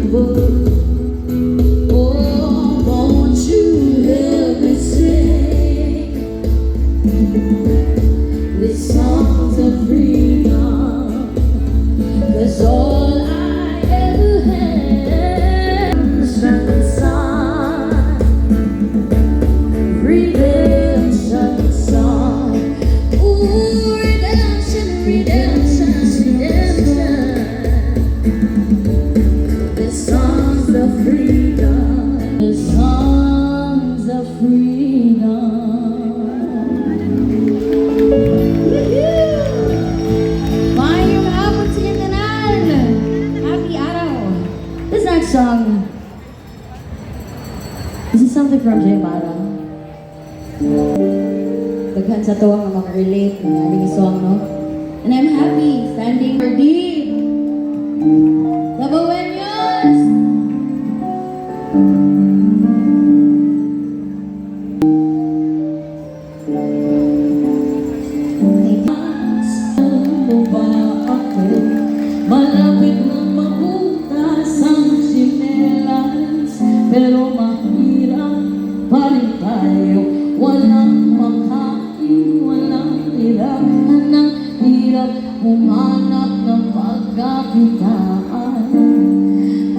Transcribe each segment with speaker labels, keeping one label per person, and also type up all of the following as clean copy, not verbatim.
Speaker 1: book. Oh, won't you help me sing these songs of freedom? 'Cause all I ever had was the sun, redemption song. Ooh, redemption, redemption, redemption. The songs of freedom, the songs of freedom. Mayong hapon sa inyong tanan. Happy araw. This next song, this is something from Jay Mara. Daghan sa to ang makarelate ng aning song, no? And I'm happy standing for deep. Labawenyos! Mo ba ako? Malapit na mabutas ang sinelas, pero mahirap pa rin tayo. Walang makain, walang tirahan, ang hirap humanap ng pagkakitaan.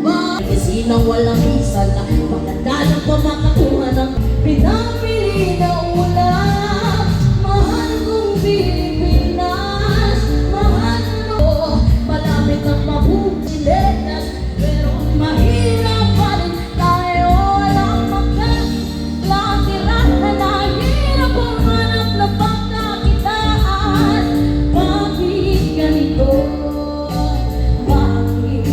Speaker 1: Bakit sinang walang isa na pagkadalang pa makakuha ng pinapili na ulam? Mahal kong Pilipinas, mahal mo, malapit ang mabukiletas, pero mahirap pa rin tayo. Walang magkakatirahan, ang hirap humanap ng pagkakitaan. Bakit ganito? Bakit?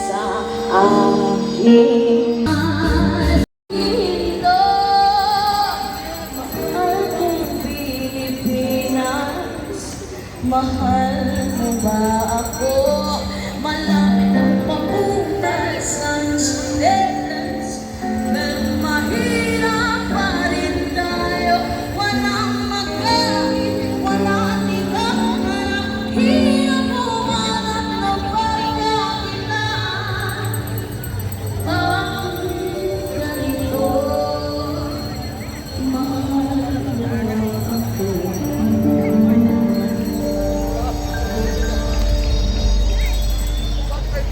Speaker 1: Sa aking mundo, mahal kong Pilipinas, mahal mo ba ako? Malapit ang papuntas ang sinelas, pero mahirap pa rin tayo. Walang makain, walang tirahan, hirap humanap ng pagkakitaan. Bakit ganito? Mahal mo ako.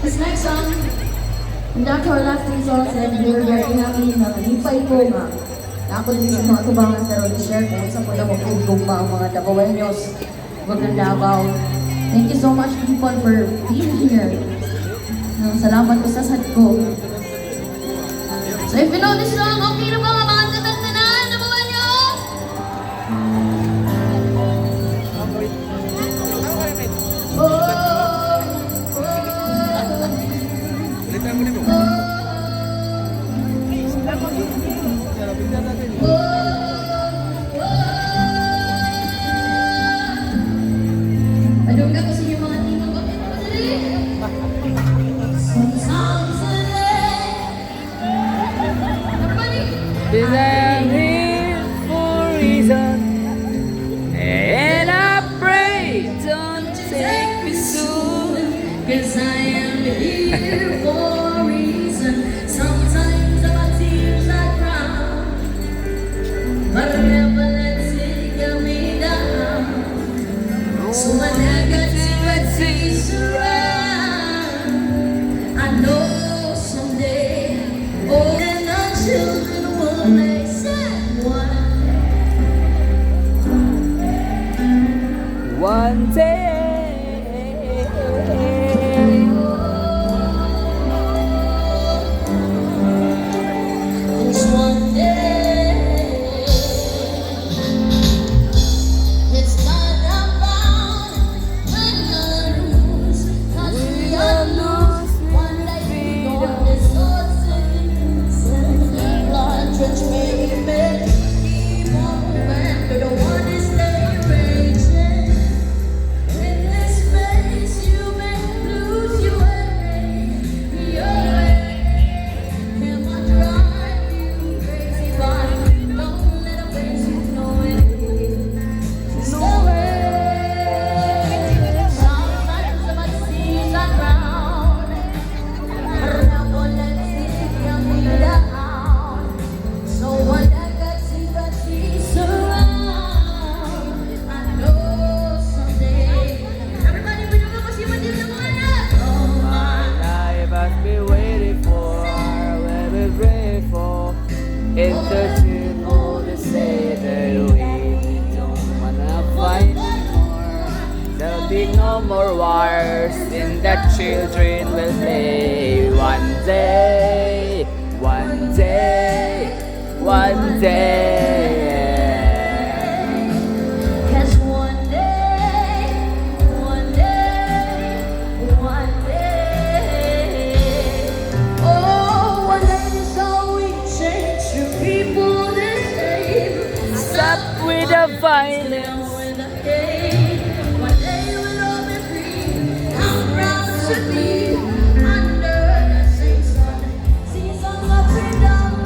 Speaker 1: This next song, and that's our last three songs, and we're very happy na nalipay ko nga. Na ako din sa mga tubangan sa road share kung sa po na magpugong pa ang mga Davaoenos, Magandang Davao. Thank you so much people for being here. Salamat po sa sad ko. So if you know this song, okay na ba nga mga tanan-tanan, Davaoenos? Ano na kasi yung mga tingin ko? Some songs
Speaker 2: Cause I'm here for a reason, and I pray don't take me soon.
Speaker 1: Cause I am here for a reason. Sometimes our tears are drowned, but never let it get me down. So when negativity's around, I know someday, oh, and our children will make sense.
Speaker 2: for entertain all the say that we don't wanna fight anymore. There'll be no more wars and the children will play. One day, one day, one day.
Speaker 1: Cause one day, one day, one day. Oh, one day this all we change to people the same.
Speaker 2: Stop with the violence.
Speaker 1: With the hate. One day we'll all be free. I'm proud to be under the same sun. Seasons of freedom.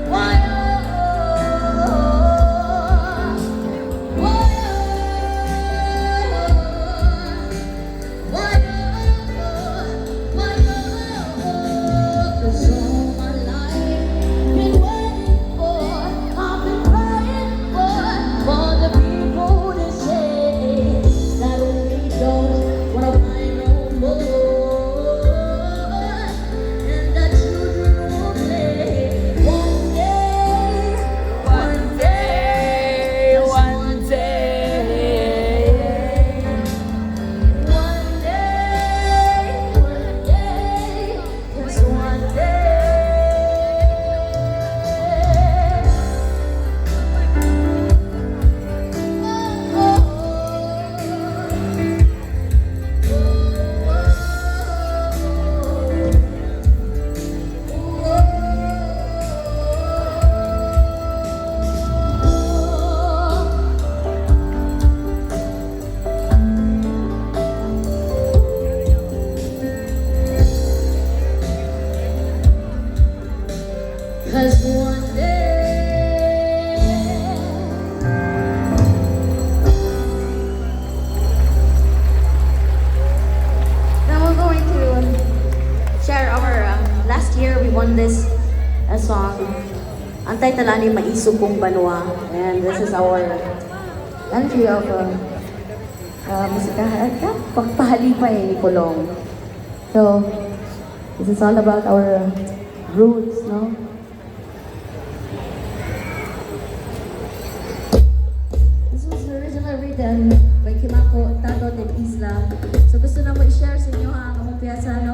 Speaker 2: One day, one day.
Speaker 1: One day, just one Cause one day. Now we're going to share our last year we won this song. Ang title ni Maiso Kong Banwa, and this is our entry of musika pagpahalipay ni Pulong. So this is all about our roots, no? This was originally written by Kimako, Tato, and Isla. So gusto na mo i-share sa inyo ang among piyasa, no?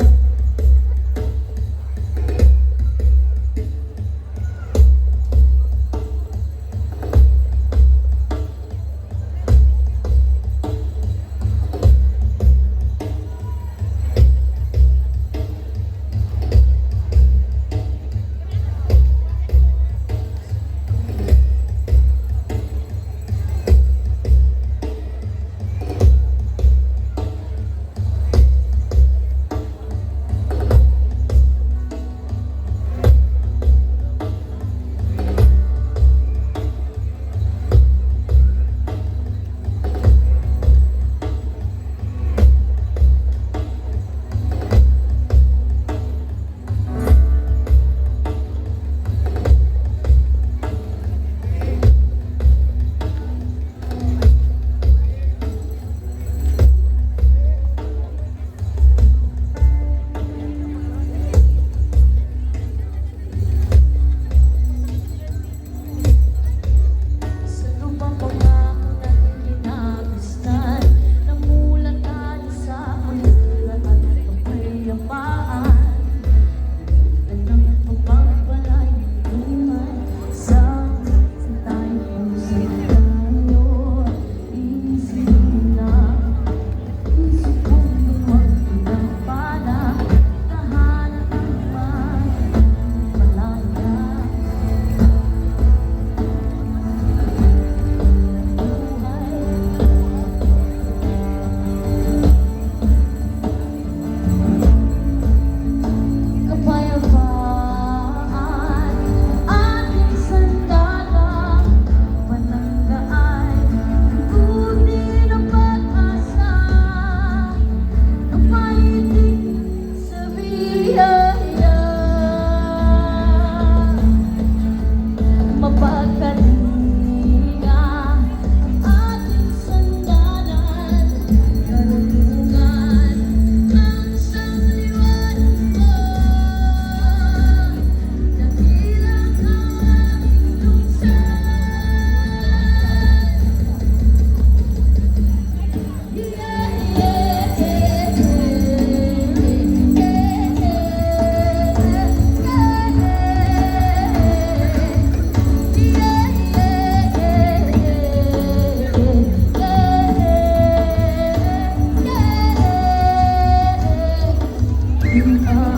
Speaker 1: Ikaw